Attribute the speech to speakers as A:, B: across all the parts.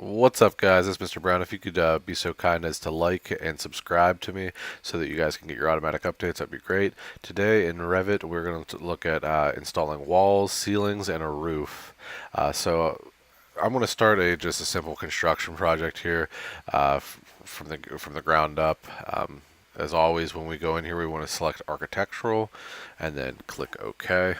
A: What's up, guys? It's Mr. Brown. If you could be so kind as to like and subscribe to me so that you guys can get your automatic updates, that'd be great. Today in Revit, we're going to look at installing walls, ceilings, and a roof. I'm going to start just a simple construction project here from the ground up. As always, when we go in here, we want to select architectural and then click OK.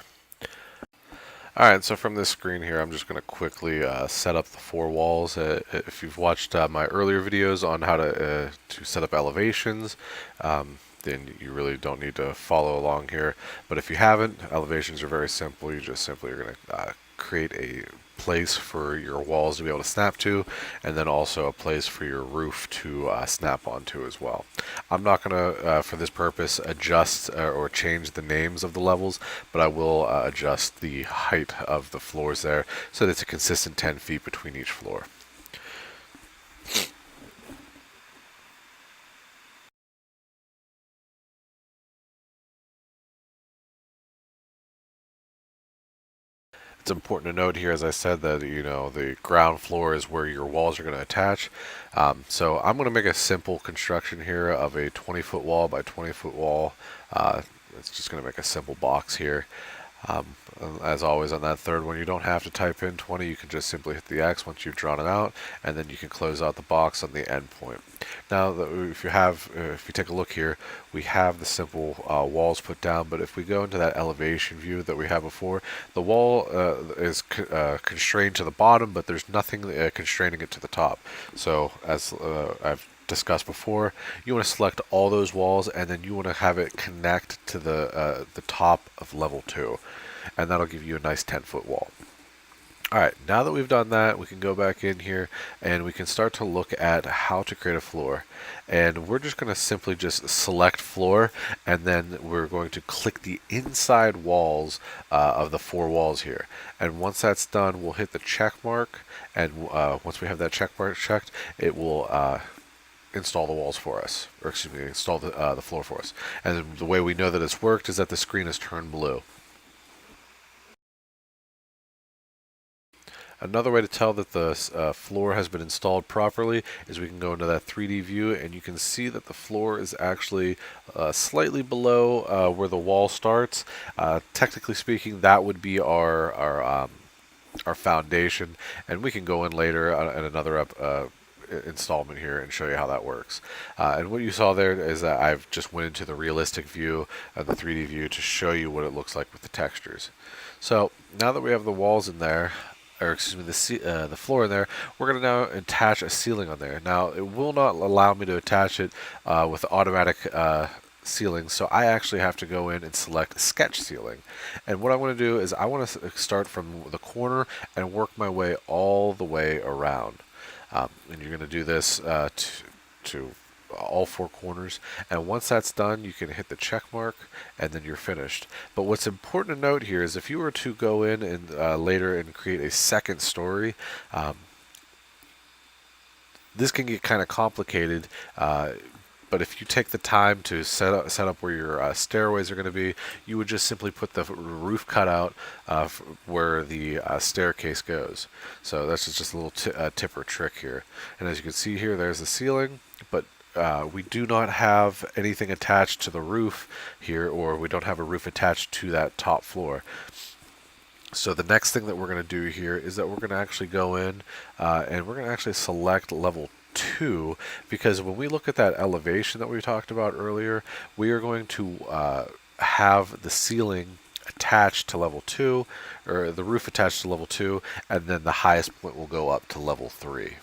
A: Alright, so from this screen here, I'm just going to quickly set up the four walls. If you've watched my earlier videos on how to set up elevations, then you really don't need to follow along here. But if you haven't, elevations are very simple. You just simply are going to create a place for your walls to be able to snap to, and then also a place for your roof to snap onto as well. I'm not going to, for this purpose, adjust or change the names of the levels, but I will adjust the height of the floors there so that it's a consistent 10 feet between each floor. It's important to note here, as I said, that the ground floor is where your walls are going to attach. So I'm going to make a simple construction here of a 20-foot wall by 20-foot wall. It's just going to make a simple box here. Um, as always on that third one, you don't have to type in 20. You can just simply hit the X once you've drawn it out, and then you can close out the box on the end point. Now, if you take a look here, we have the simple walls put down. But if we go into that elevation view that we had before, the wall is constrained to the bottom, but there's nothing constraining it to the top. So as I've discussed before, you want to select all those walls, and then you want to have it connect to the top of level 2, and that'll give you a nice 10-foot wall. Alright, now that we've done that, we can go back in here and we can start to look at how to create a floor. And we're just going to simply just select floor, and then we're going to click the inside walls of the four walls here. And once that's done, we'll hit the check mark, and once we have that check mark checked, it will install the walls for us, or excuse me, install the floor for us. And the way we know that it's worked is that the screen is turned blue. Another way to tell that the floor has been installed properly is we can go into that 3D view, and you can see that the floor is actually slightly below where the wall starts. Technically speaking, that would be our foundation, and we can go in later in another installment here and show you how that works. And what you saw there is that I've just went into the realistic view and the 3D view to show you what it looks like with the textures. So now that we have the walls in there, or excuse me, the floor in there, we're going to now attach a ceiling on there. Now, it will not allow me to attach it with automatic ceiling, so I actually have to go in and select sketch ceiling. And what I want to do is I want to start from the corner and work my way all the way around. And you're going to do this to all four corners, and once that's done, you can hit the check mark, and then you're finished. But what's important to note here is if you were to go in and later and create a second story, this can get kind of complicated. But if you take the time to set up where your stairways are going to be, you would just simply put the roof cutout where the staircase goes. So that's just a little tip or trick here. And as you can see here, there's the ceiling, but we do not have anything attached to the roof here, or we don't have a roof attached to that top floor. So the next thing that we're going to do here is that we're going to actually go in and we're going to actually select level 2, because when we look at that elevation that we talked about earlier, we are going to have the ceiling attached to level 2, or the roof attached to level 2, and then the highest point will go up to level 3.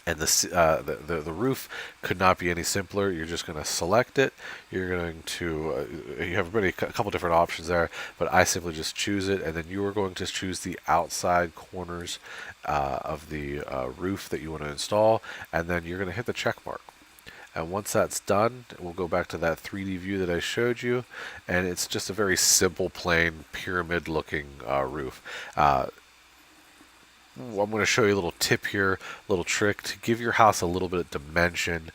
A: And the roof could not be any simpler. You're just going to select it. You're going to you have a couple different options there, but I simply just choose it, and then you are going to choose the outside corners of the roof that you want to install, and then you're going to hit the check mark. And once that's done, we'll go back to that 3D view that I showed you, and it's just a very simple, plain, pyramid-looking roof. I'm going to show you a little tip here, a little trick to give your house a little bit of dimension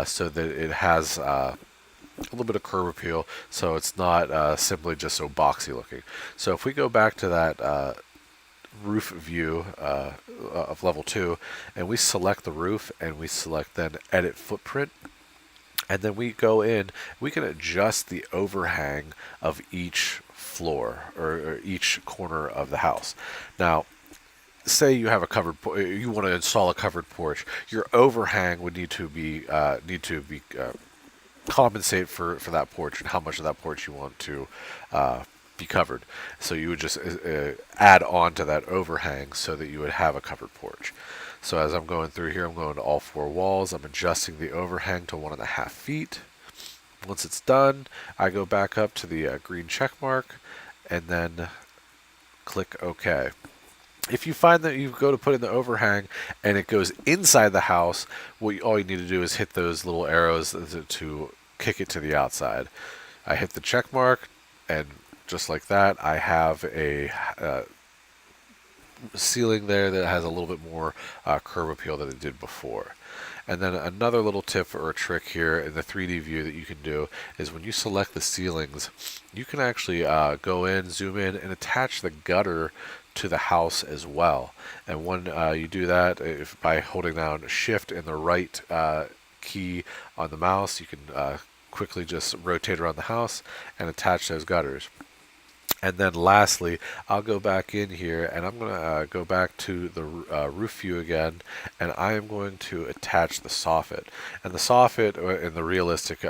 A: so that it has a little bit of curb appeal, so it's not simply just so boxy looking. So if we go back to that roof view of level 2, and we select the roof, and we select then edit footprint, and then we go in, we can adjust the overhang of each floor, or each corner of the house. Now, say you have a you want to install a covered porch, your overhang would need to be compensate for that porch and how much of that porch you want to be covered. So you would just add on to that overhang so that you would have a covered porch. So as I'm going through here, I'm going to all 4 walls. I'm adjusting the overhang to 1.5 feet. Once it's done, I go back up to the green check mark and then click OK. If you find that you go to put in the overhang and it goes inside the house, all you need to do is hit those little arrows to kick it to the outside. I hit the check mark, and just like that, I have a ceiling there that has a little bit more curb appeal than it did before. And then another little tip or a trick here in the 3D view that you can do is when you select the ceilings, you can actually go in, zoom in, and attach the gutter to the house as well. And when you do that, by holding down Shift and the right key on the mouse, you can quickly just rotate around the house and attach those gutters. And then lastly, I'll go back in here, and I'm going to go back to the roof view again, and I am going to attach the soffit. And the soffit in the realistic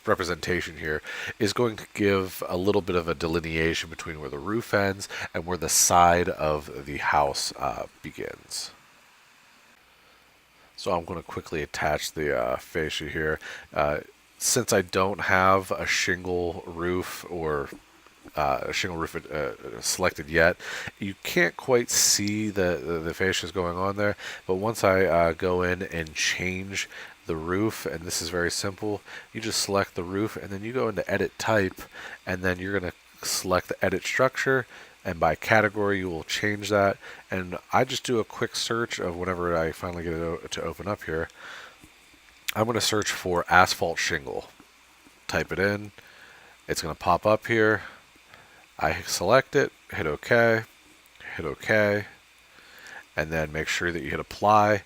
A: representation here is going to give a little bit of a delineation between where the roof ends and where the side of the house begins. So I'm going to quickly attach the fascia here. Since I don't have a shingle roof or selected yet, you can't quite see the fascias going on there. But once I go in and change the roof, and this is very simple, you just select the roof, and then you go into Edit Type, and then you're going to select the Edit Structure, and by category you will change that. And I just do a quick search of whenever I finally get it to open up here. I'm going to search for asphalt shingle. Type it in. It's going to pop up here. I select it, hit OK, and then make sure that you hit apply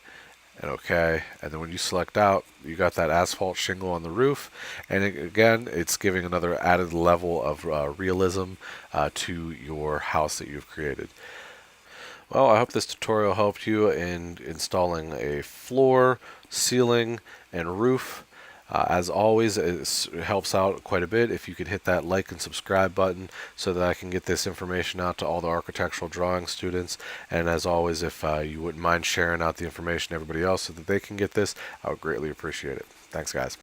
A: and OK. And then when you select out, you got that asphalt shingle on the roof. And again, it's giving another added level of realism to your house that you've created. Well, I hope this tutorial helped you in installing a floor, ceiling, and roof. As always, it helps out quite a bit if you could hit that like and subscribe button so that I can get this information out to all the architectural drawing students. And as always, if you wouldn't mind sharing out the information to everybody else so that they can get this, I would greatly appreciate it. Thanks, guys.